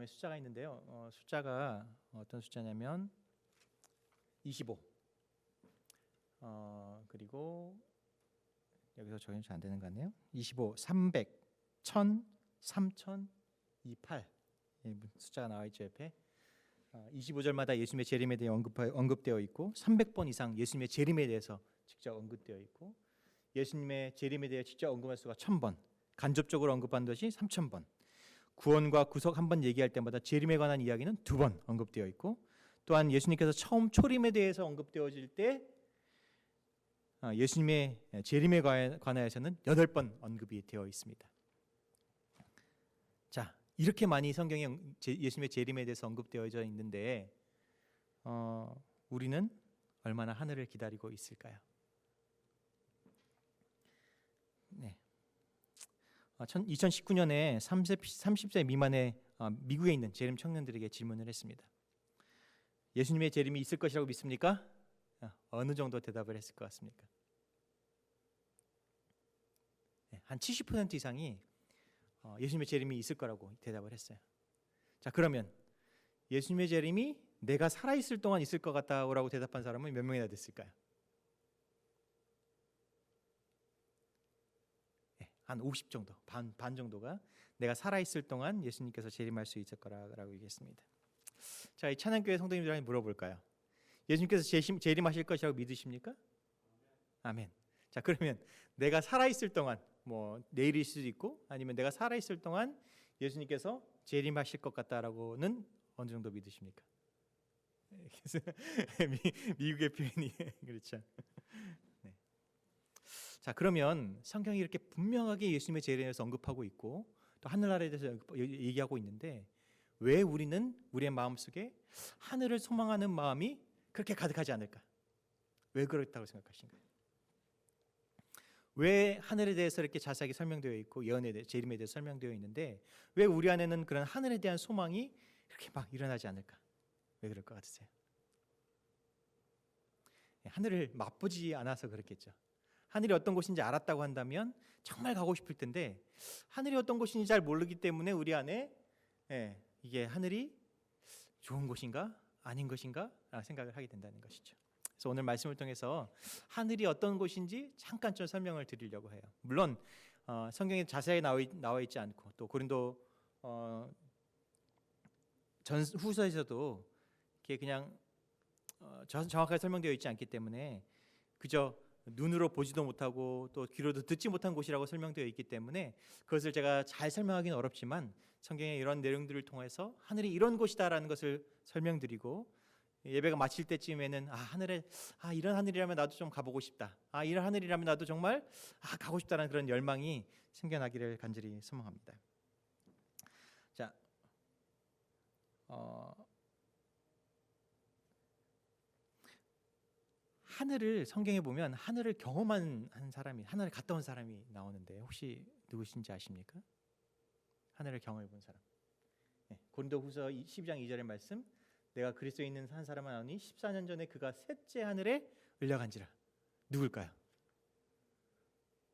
다음에 숫자가 있는데요. 숫자가 어떤 숫자냐면 25. 그리고 여기서 적용이 잘 안 되는 거 같네요. 25, 300, 1000, 3000, 28. 숫자가 나와 있죠 옆에. 25절마다 예수님의 재림에 대해 언급되어 있고 300번 이상 예수님의 재림에 대해서 직접 언급되어 있고 예수님의 재림에 대해 직접 언급할 수가 1000번, 간접적으로 언급한 것이 3000번, 구원과 구속 한 번 얘기할 때마다 재림에 관한 이야기는 2번 언급되어 있고 또한 예수님께서 처음 초림에 대해서 언급되어질 때 예수님의 재림에 관하여서는 8번 언급이 되어 있습니다. 자, 이렇게 많이 성경에 예수님의 재림에 대해서 언급되어져 있는데 우리는 얼마나 하늘을 기다리고 있을까요? 네. 2019년에 30세 미만의 미국에 있는 재림 청년들에게 질문을 했습니다. 예수님의 재림이 있을 것이라고 믿습니까? 어느 정도 대답을 했을 것 같습니까? 한 70% 이상이 예수님의 재림이 있을 거라고 대답을 했어요. 자, 그러면 예수님의 재림이 내가 살아있을 동안 있을 것 같다고 대답한 사람은 몇 명이나 됐을까요? 한 50 정도, 반 정도가 내가 살아있을 동안 예수님께서 재림할 수 있을 거라고 얘기했습니다. 자, 이 찬양교회 성도님들한테 물어볼까요? 예수님께서 재림하실 것이라고 믿으십니까? 아멘. 자, 그러면 내가 살아있을 동안 뭐 내일일 수도 있고 아니면 내가 살아있을 동안 예수님께서 재림하실 것 같다라고는 어느 정도 믿으십니까? 미국의 표현이 그렇죠. 네. 자, 그러면 성경이 이렇게 분명하게 예수님의 재림에 대해서 언급하고 있고 또 하늘나라에 대해서 얘기하고 있는데 왜 우리는 우리의 마음속에 하늘을 소망하는 마음이 그렇게 가득하지 않을까? 왜 그렇다고 생각하신가요? 왜 하늘에 대해서 이렇게 자세하게 설명되어 있고 예언에 대해 재림에 대해서 설명되어 있는데 왜 우리 안에는 그런 하늘에 대한 소망이 이렇게 막 일어나지 않을까? 왜 그럴 것 같으세요? 하늘을 맛보지 않아서 그렇겠죠. 하늘이 어떤 곳인지 알았다고 한다면 정말 가고 싶을 텐데 하늘이 어떤 곳인지 잘 모르기 때문에 우리 안에 이게 하늘이 좋은 곳인가 아닌 것인가 라는 생각을 하게 된다는 것이죠. 그래서 오늘 말씀을 통해서 하늘이 어떤 곳인지 잠깐 좀 설명을 드리려고 해요. 물론 성경에 자세히 나와 있지 않고 또 고린도 후서에서도 이렇게 그냥 정확하게 설명되어 있지 않기 때문에 그저 눈으로 보지도 못하고 또 귀로도 듣지 못한 곳이라고 설명되어 있기 때문에 그것을 제가 잘 설명하기는 어렵지만 성경의 이런 내용들을 통해서 하늘이 이런 곳이다라는 것을 설명드리고 예배가 마칠 때쯤에는 하늘에 이런 하늘이라면 나도 좀 가보고 싶다. 이런 하늘이라면 나도 정말 가고 싶다는 그런 열망이 생겨나기를 간절히 소망합니다. 자, 하늘을 성경에 보면 하늘을 경험한 한 사람이 하늘에 갔다 온 사람이 나오는데 혹시 누구신지 아십니까? 하늘을 경험해 본 사람. 고린도후서 12장 2절의 말씀. 내가 그리스도에 있는 한 사람을 아노니 14년 전에 그가 셋째 하늘에 올라간지라. 누굴까요?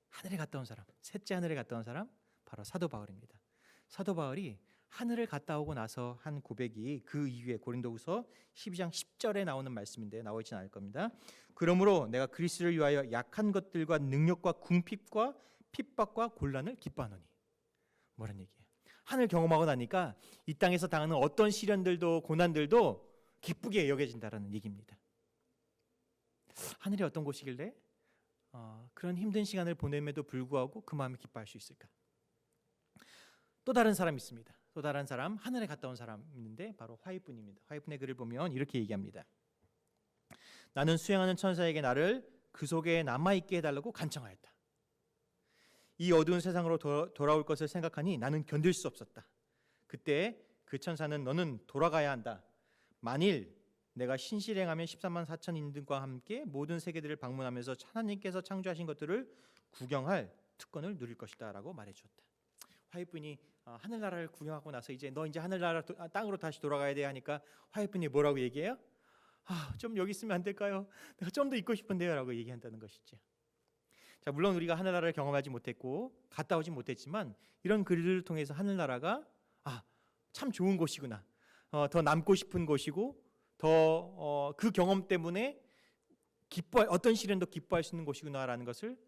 하늘에 갔다 온 사람, 셋째 하늘에 갔다 온 사람 바로 사도 바울입니다. 사도 바울이 하늘을 갔다 오고 나서 한 고백이 그 이후에 고린도후서 12장 10절에 나오는 말씀인데 나와 있지는 않을 겁니다. 그러므로 내가 그리스도를 위하여 약한 것들과 능력과 궁핍과 핍박과 곤란을 기뻐하노니. 뭐란 얘기예요? 하늘 경험하고 나니까 이 땅에서 당하는 어떤 시련들도 고난들도 기쁘게 여겨진다라는 얘기입니다. 하늘이 어떤 곳이길래 그런 힘든 시간을 보냄에도 불구하고 그 마음이 기뻐할 수 있을까? 또 다른 사람이 있습니다. 또 다른 사람, 하늘에 갔다 온 사람 있는데 바로 화이분입니다. 화이분의 글을 보면 이렇게 얘기합니다. 나는 수행하는 천사에게 나를 그 속에 남아있게 해달라고 간청하였다. 이 어두운 세상으로 돌아올 것을 생각하니 나는 견딜 수 없었다. 그때 그 천사는 너는 돌아가야 한다. 만일 내가 신실행하면 14만 4천 인들과 함께 모든 세계들을 방문하면서 하나님께서 창조하신 것들을 구경할 특권을 누릴 것이다 라고 말해주었다. 화이분이 하늘나라를 구경하고 나서 이제 너 이제 하늘나라 땅으로 다시 돌아가야 돼 하니까 화이분이 뭐라고 얘기해요? 좀 여기 있으면 안 될까요? 내가 좀 더 있고 싶은데요 라고 얘기한다는 것이죠. 자, 물론 우리가 하늘나라를 경험하지 못했고 갔다 오지 못했지만 이런 글들을 통해서 하늘나라가 참 좋은 곳이구나. 더 남고 싶은 곳이고 더 그 경험 때문에 어떤 시련도 기뻐할 수 있는 곳이구나라는 것을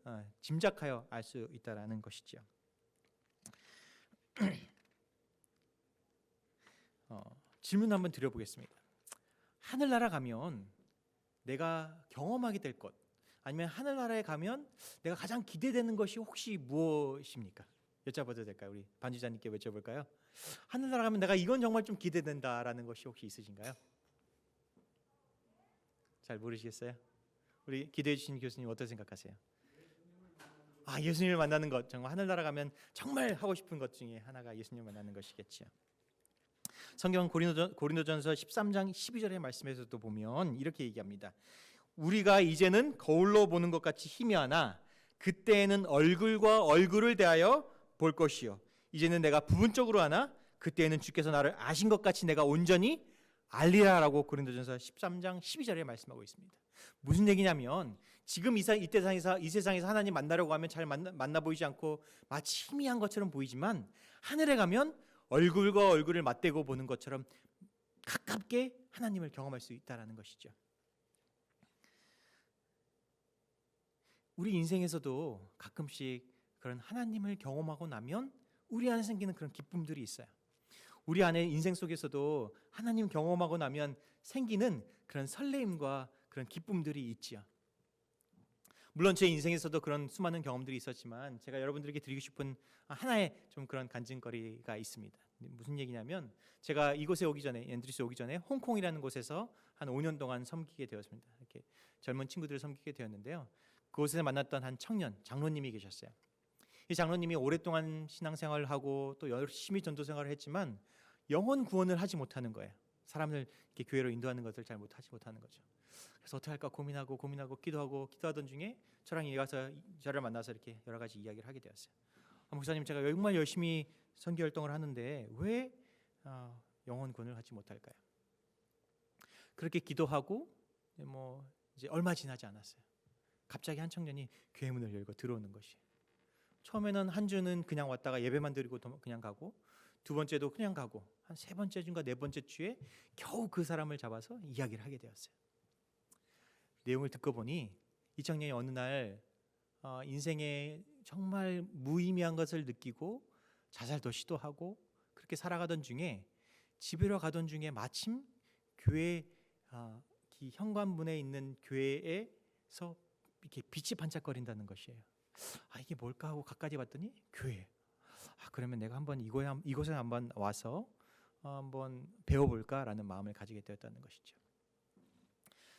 짐작하여 알 수 있다라는 것이죠. 질문 한번 드려보겠습니다. 하늘나라 가면 내가 경험하게 될 것, 아니면 하늘나라에 가면 내가 가장 기대되는 것이 혹시 무엇입니까? 여쭤봐도 될까요? 우리 반주자님께 여쭤볼까요? 하늘나라 가면 내가 이건 정말 좀 기대된다라는 것이 혹시 있으신가요? 잘 모르시겠어요? 우리 기대해 주신 교수님 어떻게 생각하세요? 예수님을 만나는 것, 정말 하늘나라 가면 정말 하고 싶은 것 중에 하나가 예수님을 만나는 것이겠죠. 성경 고린도전서 13장 12절의 말씀에서도 보면 이렇게 얘기합니다. 우리가 이제는 거울로 보는 것 같이 희미하나 그때에는 얼굴과 얼굴을 대하여 볼 것이요 이제는 내가 부분적으로 하나 그때에는 주께서 나를 아신 것 같이 내가 온전히 알리라라고 고린도전서 13장 12절에 말씀하고 있습니다. 무슨 얘기냐면 지금 이 세상에서 하나님 만나려고 하면 잘 만나 보이지 않고 마치 희미한 것처럼 보이지만 하늘에 가면 얼굴과 얼굴을 맞대고 보는 것처럼 가깝게 하나님을 경험할 수 있다는 것이죠. 우리 인생에서도 가끔씩 그런 하나님을 경험하고 나면 우리 안에 생기는 그런 기쁨들이 있어요. 우리 안에 인생 속에서도 하나님 경험하고 나면 생기는 그런 설레임과 그런 기쁨들이 있지요. 물론 제 인생에서도 그런 수많은 경험들이 있었지만 제가 여러분들에게 드리고 싶은 하나의 좀 그런 간증거리가 있습니다. 무슨 얘기냐면 제가 이곳에 오기 전에, 앤드리스 오기 전에 홍콩이라는 곳에서 한 5년 동안 섬기게 되었습니다. 이렇게 젊은 친구들을 섬기게 되었는데요. 그곳에서 만났던 한 청년 장로님이 계셨어요. 이 장로님이 오랫동안 신앙생활을 하고 또 열심히 전도생활을 했지만 영혼 구원을 하지 못하는 거예요. 사람을 이렇게 교회로 인도하는 것을 잘 하지 못하는 거죠. 그래서 어떻게 할까 고민하고 기도하던 중에 저랑 저를 만나서 이렇게 여러 가지 이야기를 하게 되었어요. 목사님, 제가 정말 열심히 선교 활동을 하는데 왜 영혼 구원을 하지 못할까요? 그렇게 기도하고 이제 얼마 지나지 않았어요. 갑자기 한 청년이 교회 문을 열고 들어오는 것이. 처음에는 한 주는 그냥 왔다가 예배만 드리고 그냥 가고, 두 번째도 그냥 가고, 한 세 번째 주인가 네 번째 주에 겨우 그 사람을 잡아서 이야기를 하게 되었어요. 내용을 듣고 보니 이 청년이 어느 날 인생에 정말 무의미한 것을 느끼고 자살도 시도하고 그렇게 살아가던 중에 집으로 가던 중에 마침 교회 현관문에 있는 교회에서 이렇게 빛이 반짝거린다는 것이에요. 이게 뭘까 하고 가까이 봤더니 교회. 그러면 내가 한번 이곳에 한번 와서 한번 배워볼까라는 마음을 가지게 되었다는 것이죠.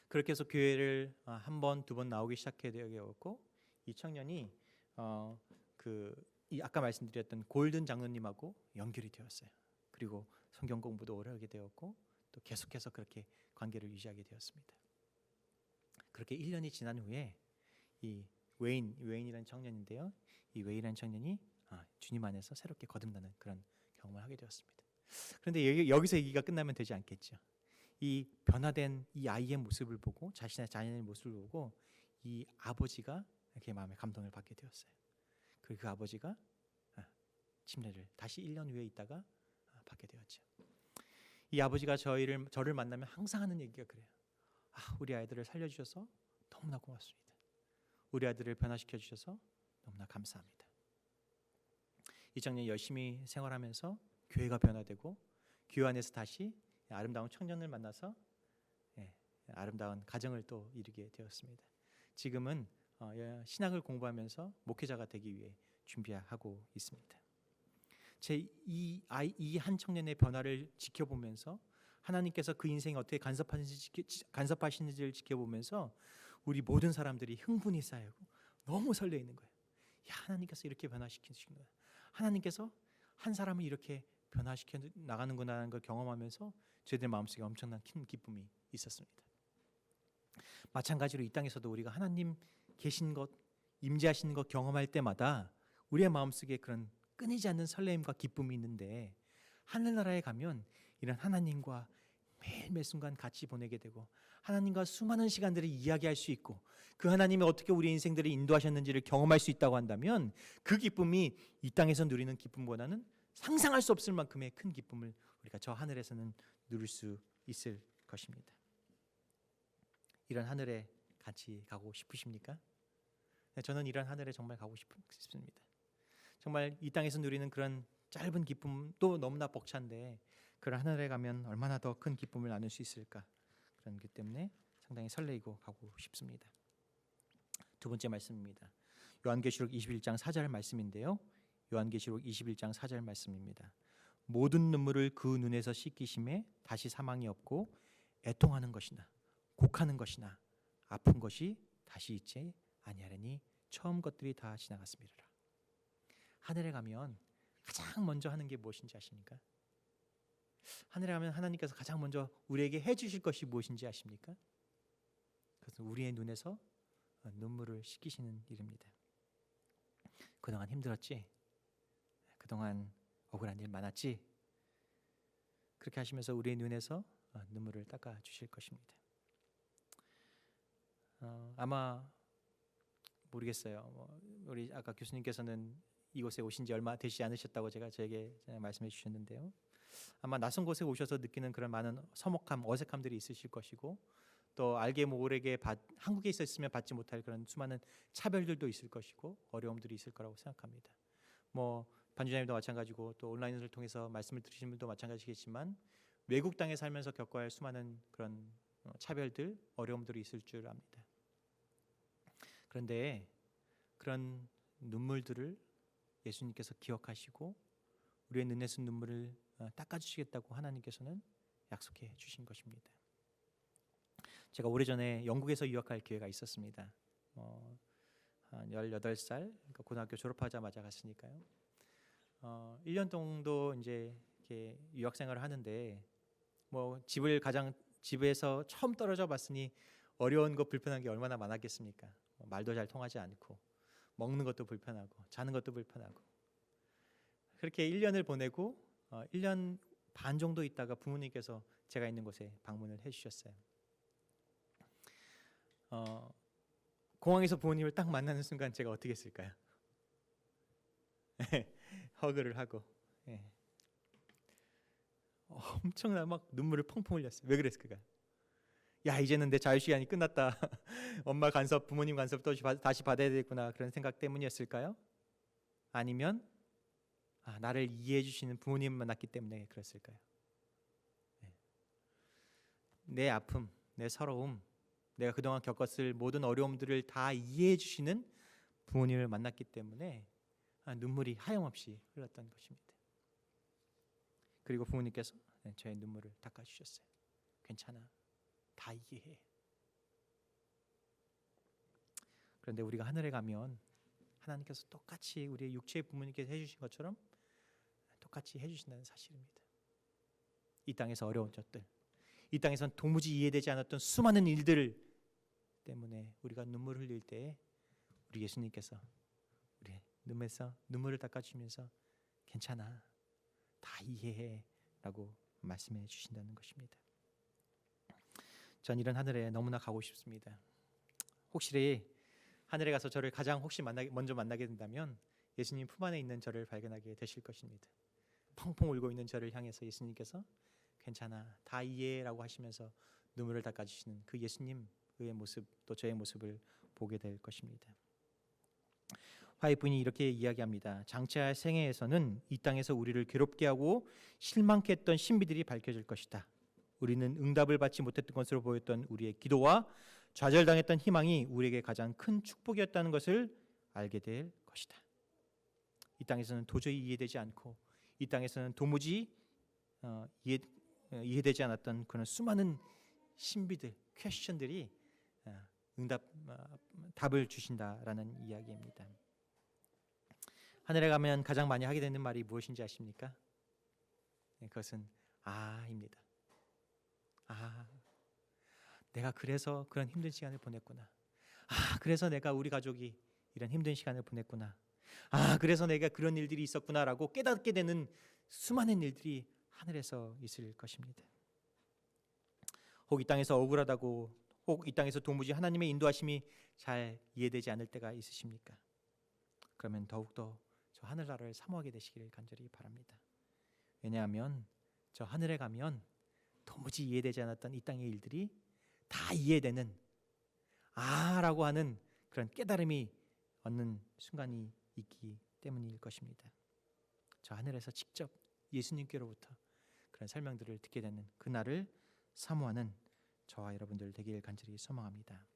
그렇게 해서 교회를 한 번, 두 번 나오기 시작하게 되었고, 이 청년이 이 아까 말씀드렸던 골든 장로님하고 연결이 되었어요. 그리고 성경 공부도 오래 하게 되었고, 또 계속해서 그렇게 관계를 유지하게 되었습니다. 그렇게 1년이 지난 후에 이 웨인이라는 청년인데요. 이 웨인이라는 청년이 주님 안에서 새롭게 거듭나는 그런 경험을 하게 되었습니다. 그런데 여기서 얘기가 끝나면 되지 않겠죠. 이 변화된 이 아이의 모습을 보고, 자신의 모습을 보고 이 아버지가 이렇게 마음에 감동을 받게 되었어요. 그리고 그 아버지가 침례를 다시 1년 후에 있다가 받게 되었죠. 이 아버지가 저를 만나면 항상 하는 얘기가 그래요. 우리 아이들을 살려주셔서 너무나 고맙습니다. 우리 아이들을 변화시켜 주셔서 너무나 감사합니다. 이 청년이 열심히 생활하면서 교회가 변화되고 교회 안에서 다시 아름다운 청년을 만나서 아름다운 가정을 또 이루게 되었습니다. 지금은 신학을 공부하면서 목회자가 되기 위해 준비하고 있습니다. 이 한 청년의 변화를 지켜보면서 하나님께서 그 인생에 어떻게 간섭하시는지를 지켜보면서 우리 모든 사람들이 흥분이 쌓이고 너무 설레이는 거예요. 하나님께서 이렇게 변화시키시는 거예요. 하나님께서 한 사람을 이렇게 변화시켜 나가는구나라는 걸 경험하면서 저희들 마음속에 엄청난 큰 기쁨이 있었습니다. 마찬가지로 이 땅에서도 우리가 하나님 계신 것, 임재하시는 것 경험할 때마다 우리의 마음속에 그런 끊이지 않는 설레임과 기쁨이 있는데, 하늘나라에 가면 이런 하나님과 매일매 순간 같이 보내게 되고 하나님과 수많은 시간들을 이야기할 수 있고 그 하나님이 어떻게 우리 인생들을 인도하셨는지를 경험할 수 있다고 한다면 그 기쁨이 이 땅에서 누리는 기쁨보다는 상상할 수 없을 만큼의 큰 기쁨을 우리가 저 하늘에서는 누릴 수 있을 것입니다. 이런 하늘에 같이 가고 싶으십니까? 저는 이런 하늘에 정말 가고 싶습니다. 정말 이 땅에서 누리는 그런 짧은 기쁨도 너무나 벅찬데 그런 하늘에 가면 얼마나 더 큰 기쁨을 나눌 수 있을까? 그런 것 때문에 상당히 설레이고 가고 싶습니다. 두 번째 말씀입니다. 요한계시록 21장 4절 말씀인데요. 요한계시록 21장 4절 말씀입니다. 모든 눈물을 그 눈에서 씻기심에 다시 사망이 없고 애통하는 것이나 곡하는 것이나 아픈 것이 다시 있지 아니하리니 처음 것들이 다 지나갔음이라. 하늘에 가면 가장 먼저 하는 게 무엇인지 아십니까? 하늘에 가면 하나님께서 가장 먼저 우리에게 해주실 것이 무엇인지 아십니까? 그것은 우리의 눈에서 눈물을 씻기시는 일입니다. 그동안 힘들었지? 그동안 억울한 일 많았지? 그렇게 하시면서 우리의 눈에서 눈물을 닦아 주실 것입니다. 아마 모르겠어요. 우리 아까 교수님께서는 이곳에 오신 지 얼마 되지 않으셨다고 저에게 말씀해 주셨는데요. 아마 낯선 곳에 오셔서 느끼는 그런 많은 서먹함, 어색함들이 있으실 것이고 또 알게 모르게 한국에 있었으면 받지 못할 그런 수많은 차별들도 있을 것이고 어려움들이 있을 거라고 생각합니다. 반주장님도 마찬가지고 또 온라인을 통해서 말씀을 들으신 분도 마찬가지겠지만 외국 땅에 살면서 겪어야 할 수많은 그런 차별들, 어려움들이 있을 줄 압니다. 그런데 그런 눈물들을 예수님께서 기억하시고 우리의 눈에서 눈물을 닦아주시겠다고 하나님께서는 약속해 주신 것입니다. 제가 오래전에 영국에서 유학할 기회가 있었습니다. 한 18살, 그러니까 고등학교 졸업하자마자 갔으니까요. 1년 정도 이제 이렇게 유학 생활을 하는데 집에서 처음 떨어져 봤으니 어려운 거 불편한 게 얼마나 많았겠습니까? 말도 잘 통하지 않고 먹는 것도 불편하고 자는 것도 불편하고 그렇게 1년을 보내고 1년 반 정도 있다가 부모님께서 제가 있는 곳에 방문을 해주셨어요. 공항에서 부모님을 딱 만나는 순간 제가 어떻게 했을까요? 허그를 하고 엄청나 막 눈물을 펑펑 흘렸어요. 왜 그랬을까요? 야, 이제는 내 자유시간이 끝났다. 엄마 간섭, 부모님 간섭 또 다시 받아야 되겠구나. 그런 생각 때문이었을까요? 아니면 나를 이해해 주시는 부모님을 만났기 때문에 그랬을까요? 내 아픔, 내 서러움, 내가 그동안 겪었을 모든 어려움들을 다 이해해 주시는 부모님을 만났기 때문에 눈물이 하염없이 흘렀던 것입니다. 그리고 부모님께서 저의 눈물을 닦아주셨어요. 괜찮아, 다 이해해. 그런데 우리가 하늘에 가면 하나님께서 똑같이 우리의 육체의 부모님께서 해주신 것처럼 똑같이 해주신다는 사실입니다. 이 땅에서 어려운 것들, 이 땅에선 도무지 이해되지 않았던 수많은 일들 때문에 우리가 눈물을 흘릴 때 우리 예수님께서 우리의 눈에서 눈물을 닦아주시면서 괜찮아, 다 이해해 라고 말씀해 주신다는 것입니다. 전 이런 하늘에 너무나 가고 싶습니다. 혹시 하늘에 가서 저를 가장 먼저 만나게 된다면 예수님 품 안에 있는 저를 발견하게 되실 것입니다. 펑펑 울고 있는 저를 향해서 예수님께서 괜찮아, 다 이해라고 하시면서 눈물을 닦아주시는 그 예수님의 모습, 또 저의 모습을 보게 될 것입니다. 화해분이 이렇게 이야기합니다. 장차 생애에서는 이 땅에서 우리를 괴롭게 하고 실망케 했던 신비들이 밝혀질 것이다. 우리는 응답을 받지 못했던 것으로 보였던 우리의 기도와 좌절당했던 희망이 우리에게 가장 큰 축복이었다는 것을 알게 될 것이다. 이 땅에서는 도저히 이해되지 않고 이 땅에서는 도무지 이해되지 않았던 그런 수많은 신비들, 퀘스천들이 답을 주신다라는 이야기입니다. 하늘에 가면 가장 많이 하게 되는 말이 무엇인지 아십니까? 그것은 아입니다. 내가 그래서 그런 힘든 시간을 보냈구나. 그래서 내가 우리 가족이 이런 힘든 시간을 보냈구나. 그래서 내가 그런 일들이 있었구나라고 깨닫게 되는 수많은 일들이 하늘에서 있을 것입니다. 혹 이 땅에서 억울하다고, 혹 이 땅에서 도무지 하나님의 인도하심이 잘 이해되지 않을 때가 있으십니까? 그러면 더욱더 저 하늘나라를 사모하게 되시기를 간절히 바랍니다. 왜냐하면 저 하늘에 가면 도무지 이해되지 않았던 이 땅의 일들이 다 이해되는 라고 하는 그런 깨달음이 얻는 순간이 있기 때문일 것입니다. 저 하늘에서 직접 예수님께로부터 그런 설명들을 듣게 되는 그날을 사모하는 저와 여러분들 되길 간절히 소망합니다.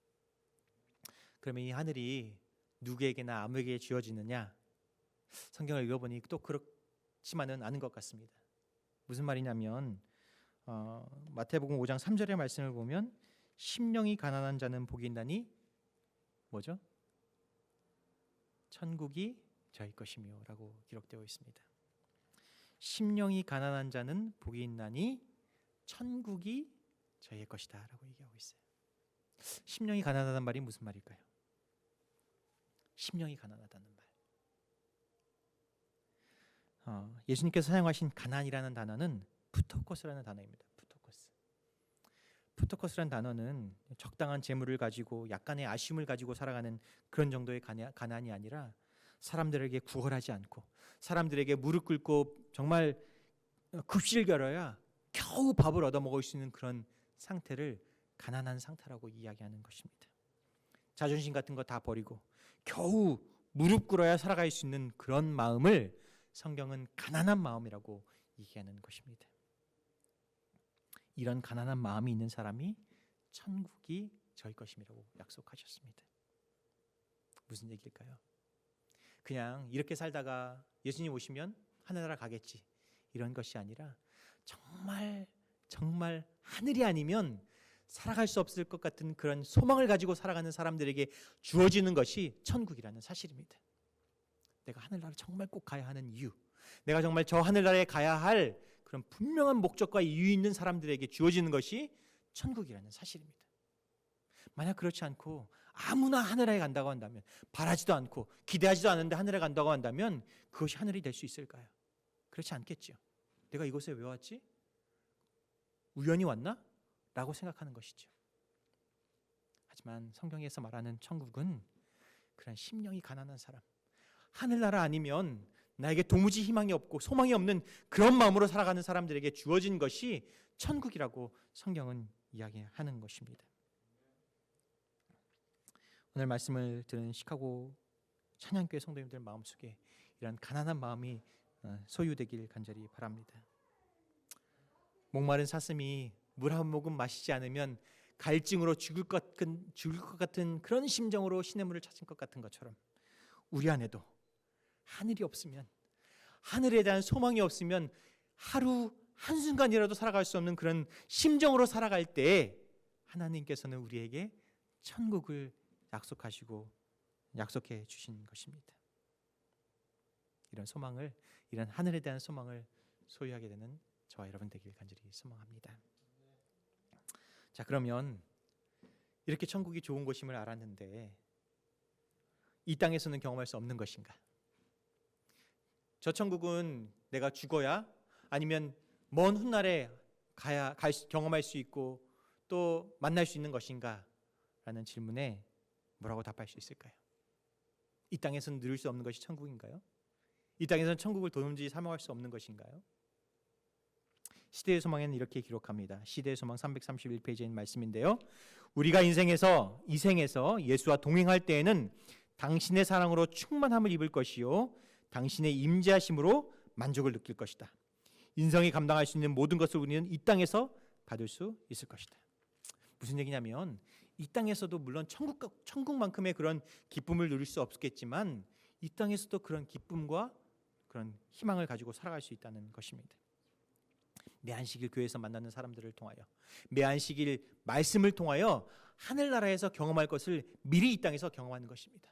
그러면 이 하늘이 누구에게나 아무에게 주어지느냐? 성경을 읽어보니 또 그렇지만은 않은 것 같습니다. 무슨 말이냐면 마태복음 5장 3절의 말씀을 보면 심령이 가난한 자는 복이 있나니 뭐죠? 천국이 저희 것이며 라고 기록되어 있습니다. 심령이 가난한 자는 복이 있나니 천국이 저희의 것이다 라고 얘기하고 있어요. 심령이 가난하다는 말이 무슨 말일까요? 심령이 가난하다는 말. 예수님께서 사용하신 가난이라는 단어는 푸토코스라는 단어입니다. 푸토코스라는 단어는 적당한 재물을 가지고 약간의 아쉬움을 가지고 살아가는 그런 정도의 가난이 아니라 사람들에게 구걸하지 않고 사람들에게 무릎 꿇고 정말 급식을 겨뤄야 겨우 밥을 얻어먹을 수 있는 그런 상태를 가난한 상태라고 이야기하는 것입니다. 자존심 같은 거 다 버리고 겨우 무릎 꿇어야 살아갈 수 있는 그런 마음을 성경은 가난한 마음이라고 얘기하는 것입니다. 이런 가난한 마음이 있는 사람이 천국이 저희 것임이라고 약속하셨습니다. 무슨 얘기일까요? 그냥 이렇게 살다가 예수님 오시면 하늘나라 가겠지 이런 것이 아니라 정말 하늘이 아니면 살아갈 수 없을 것 같은 그런 소망을 가지고 살아가는 사람들에게 주어지는 것이 천국이라는 사실입니다. 내가 하늘나라를 정말 꼭 가야 하는 이유, 내가 정말 저 하늘나라에 가야 할 그런 분명한 목적과 이유 있는 사람들에게 주어지는 것이 천국이라는 사실입니다. 만약 그렇지 않고 아무나 하늘에 간다고 한다면, 바라지도 않고 기대하지도 않은데 하늘에 간다고 한다면 그것이 하늘이 될 수 있을까요? 그렇지 않겠죠. 내가 이곳에 왜 왔지? 우연히 왔나? 라고 생각하는 것이죠. 하지만 성경에서 말하는 천국은 그런 심령이 가난한 사람, 하늘나라 아니면 나에게 도무지 희망이 없고 소망이 없는 그런 마음으로 살아가는 사람들에게 주어진 것이 천국이라고 성경은 이야기하는 것입니다. 오늘 말씀을 들은 시카고 찬양교회 성도님들 마음속에 이런 가난한 마음이 소유되길 간절히 바랍니다. 목마른 사슴이 물 한 모금 마시지 않으면 갈증으로 죽을 것 같은 그런 심정으로 시냇물을 찾은 것 같은 것처럼 우리 안에도 하늘이 없으면, 하늘에 대한 소망이 없으면 하루 한순간이라도 살아갈 수 없는 그런 심정으로 살아갈 때 하나님께서는 우리에게 천국을 약속해 주신 것입니다. 이런 소망을, 이런 하늘에 대한 소망을 소유하게 되는 저와 여러분 되길 간절히 소망합니다. 자, 그러면 이렇게 천국이 좋은 곳임을 알았는데 이 땅에서는 경험할 수 없는 것인가? 저 천국은 내가 죽어야 아니면 먼 훗날에 경험할 수 있고 또 만날 수 있는 것인가? 라는 질문에 뭐라고 답할 수 있을까요? 이 땅에서는 누릴 수 없는 것이 천국인가요? 이 땅에서는 천국을 도무지 사모할 수 없는 것인가요? 시대의 소망에는 이렇게 기록합니다. 시대의 소망 331페이지에 있는 말씀인데요. 우리가 이 생에서 예수와 동행할 때에는 당신의 사랑으로 충만함을 입을 것이요 당신의 임재하심으로 만족을 느낄 것이다. 인성이 감당할 수 있는 모든 것을 우리는 이 땅에서 받을 수 있을 것이다. 무슨 얘기냐면 이 땅에서도 물론 천국만큼의 그런 기쁨을 누릴 수 없겠지만 이 땅에서도 그런 기쁨과 그런 희망을 가지고 살아갈 수 있다는 것입니다. 매안식일 교회에서 만나는 사람들을 통하여, 매안식일 말씀을 통하여 하늘나라에서 경험할 것을 미리 이 땅에서 경험하는 것입니다.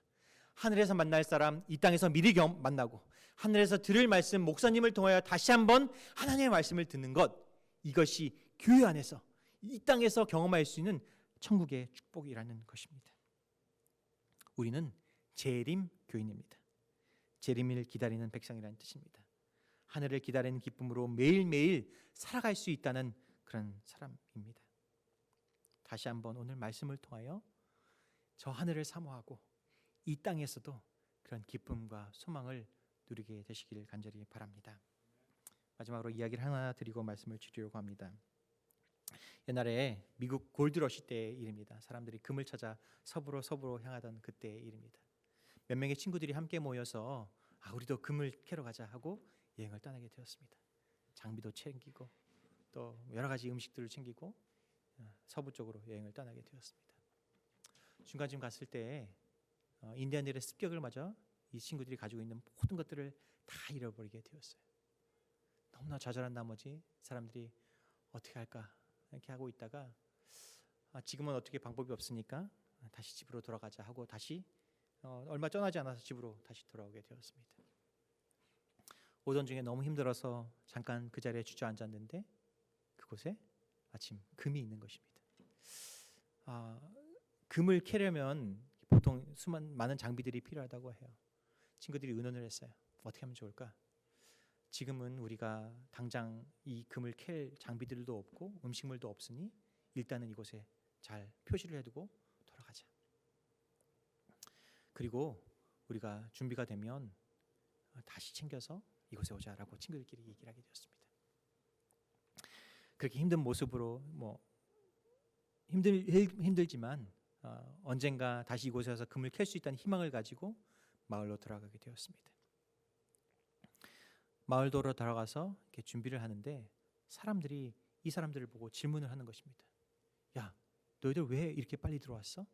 하늘에서 만날 사람 이 땅에서 미리 만나고 하늘에서 들을 말씀 목사님을 통하여 다시 한번 하나님의 말씀을 듣는 것, 이것이 교회 안에서 이 땅에서 경험할 수 있는 천국의 축복이라는 것입니다. 우리는 재림 교인입니다. 재림을 기다리는 백성이라는 뜻입니다. 하늘을 기다리는 기쁨으로 매일매일 살아갈 수 있다는 그런 사람입니다. 다시 한번 오늘 말씀을 통하여 저 하늘을 사모하고 이 땅에서도 그런 기쁨과 소망을 누리게 되시길 간절히 바랍니다. 마지막으로 이야기를 하나 드리고 말씀을 드리려고 합니다. 옛날에 미국 골드러시 때의 일입니다. 사람들이 금을 찾아 서부로 향하던 그때의 일입니다. 몇 명의 친구들이 함께 모여서 우리도 금을 캐러 가자 하고 여행을 떠나게 되었습니다. 장비도 챙기고 또 여러 가지 음식들을 챙기고 서부 쪽으로 여행을 떠나게 되었습니다. 중간쯤 갔을 때 인디안들의 습격을 맞아 이 친구들이 가지고 있는 모든 것들을 다 잃어버리게 되었어요. 너무나 좌절한 나머지 사람들이 어떻게 할까 이렇게 하고 있다가 지금은 어떻게 방법이 없으니까 다시 집으로 돌아가자 하고 다시 얼마 떠나지 않아서 집으로 다시 돌아오게 되었습니다. 오던 중에 너무 힘들어서 잠깐 그 자리에 주저앉았는데 그곳에 마침 금이 있는 것입니다. 금을 캐려면 보통 많은 장비들이 필요하다고 해요. 친구들이 의논을 했어요. 어떻게 하면 좋을까? 지금은 우리가 당장 이 금을 캘 장비들도 없고 음식물도 없으니 일단은 이곳에 잘 표시를 해두고 돌아가자. 그리고 우리가 준비가 되면 다시 챙겨서 이곳에 오자라고 친구들끼리 얘기를 하게 되었습니다. 그렇게 힘든 모습으로 힘들지만 언젠가 다시 이곳에 와서 금을 캘 수 있다는 희망을 가지고 마을로 돌아가게 되었습니다. 마을도로 돌아가서 이렇게 준비를 하는데 사람들이 이 사람들을 보고 질문을 하는 것입니다. 야, 너희들 왜 이렇게 빨리 들어왔어?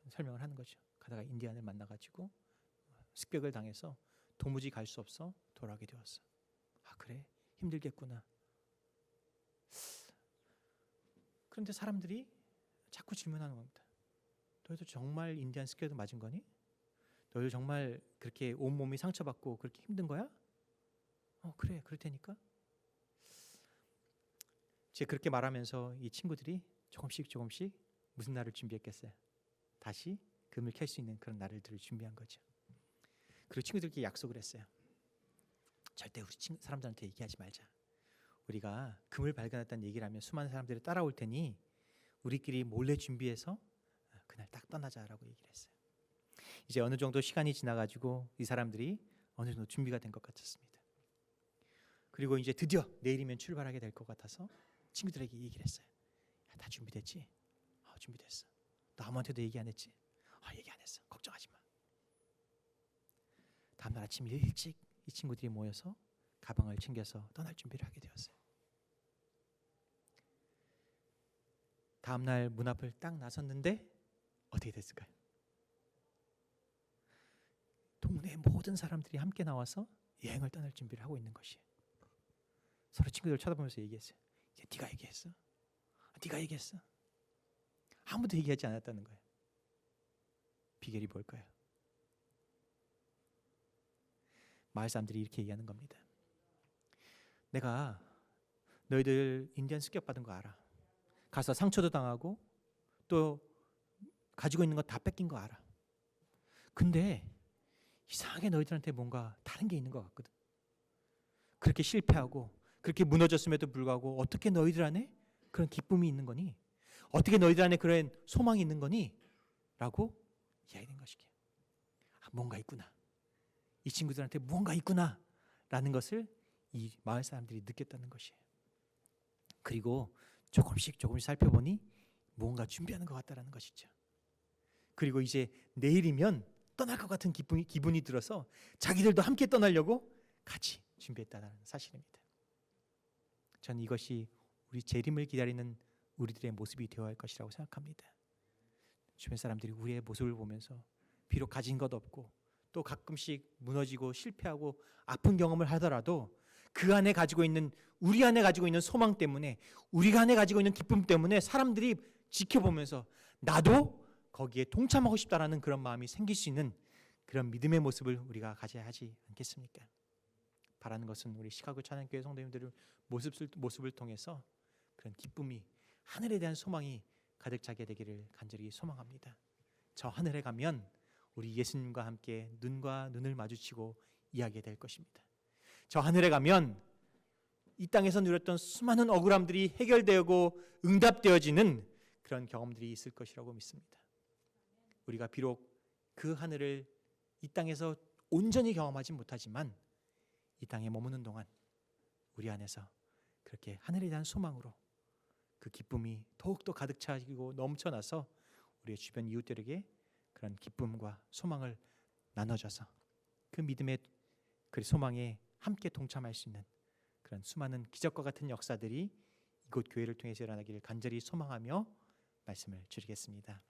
설명을 하는 거죠. 가다가 인디안을 만나가지고 습격을 당해서 도무지 갈 수 없어 돌아오게 되었어. 그래? 힘들겠구나. 그런데 사람들이 자꾸 질문하는 겁니다. 너희들 정말 인디안 습격을 맞은 거니? 너희들 정말 그렇게 온몸이 상처받고 그렇게 힘든 거야? 그래, 그럴 테니까. 제가 그렇게 말하면서 이 친구들이 조금씩 무슨 날을 준비했겠어요? 다시 금을 캘 수 있는 그런 날들을 준비한 거죠. 그리고 친구들끼리 약속을 했어요. 절대 우리 사람들한테 얘기하지 말자. 우리가 금을 발견했다는 얘기를 하면 수많은 사람들이 따라올 테니 우리끼리 몰래 준비해서 그날 딱 떠나자라고 얘기를 했어요. 이제 어느 정도 시간이 지나가지고 이 사람들이 어느 정도 준비가 된 것 같았습니다. 그리고 이제 드디어 내일이면 출발하게 될 것 같아서 친구들에게 얘기를 했어요. 야, 다 준비됐지? 준비됐어. 너 아무한테도 얘기 안 했지? 얘기 안 했어. 걱정하지 마. 다음날 아침 일찍 이 친구들이 모여서 가방을 챙겨서 떠날 준비를 하게 되었어요. 다음날 문 앞을 딱 나섰는데 어떻게 됐을까요? 동네 모든 사람들이 함께 나와서 여행을 떠날 준비를 하고 있는 것이에요. 서로 친구들 쳐다보면서 얘기했어요. 이제 네가 얘기했어? 네가 얘기했어? 아무도 얘기하지 않았다는 거예요. 비결이 뭘까요? 마을 사람들이 이렇게 얘기하는 겁니다. 내가 너희들 인디안 습격받은 거 알아. 가서 상처도 당하고 또 가지고 있는 거 다 뺏긴 거 알아. 근데 이상하게 너희들한테 뭔가 다른 게 있는 것 같거든. 그렇게 실패하고 그렇게 무너졌음에도 불구하고 어떻게 너희들 안에 그런 기쁨이 있는 거니? 어떻게 너희들 안에 그런 소망이 있는 거니? 라고 이야기된 것이기에 뭔가 있구나. 이 친구들한테 무언가 있구나 라는 것을 이 마을 사람들이 느꼈다는 것이에요. 그리고 조금씩 살펴보니 무언가 준비하는 것 같다는 것이죠. 그리고 이제 내일이면 떠날 것 같은 기분이 들어서 자기들도 함께 떠나려고 같이 준비했다는 사실입니다. 저는 이것이 우리 재림을 기다리는 우리들의 모습이 되어야 할 것이라고 생각합니다. 주변 사람들이 우리의 모습을 보면서 비록 가진 것 없고 또 가끔씩 무너지고 실패하고 아픈 경험을 하더라도 그 안에 가지고 있는 우리 안에 가지고 있는 소망 때문에 우리가 안에 가지고 있는 기쁨 때문에 사람들이 지켜보면서 나도 거기에 동참하고 싶다라는 그런 마음이 생길 수 있는 그런 믿음의 모습을 우리가 가져야 하지 않겠습니까? 바라는 것은 우리 시카고 찬양교회 성도님들의 모습을 통해서 그런 기쁨이 하늘에 대한 소망이 가득 차게 되기를 간절히 소망합니다. 저 하늘에 가면 우리 예수님과 함께 눈과 눈을 마주치고 이야기가 될 것입니다. 저 하늘에 가면 이 땅에서 누렸던 수많은 억울함들이 해결되고 응답되어지는 그런 경험들이 있을 것이라고 믿습니다. 우리가 비록 그 하늘을 이 땅에서 온전히 경험하지 못하지만 이 땅에 머무는 동안 우리 안에서 그렇게 하늘에 대한 소망으로 그 기쁨이 더욱더 가득 차고 넘쳐나서 우리의 주변 이웃들에게 그런 기쁨과 소망을 나눠줘서 그 믿음의 그 소망에 함께 동참할 수 있는 그런 수많은 기적과 같은 역사들이 이곳 교회를 통해서 일어나기를 간절히 소망하며 말씀을 드리겠습니다.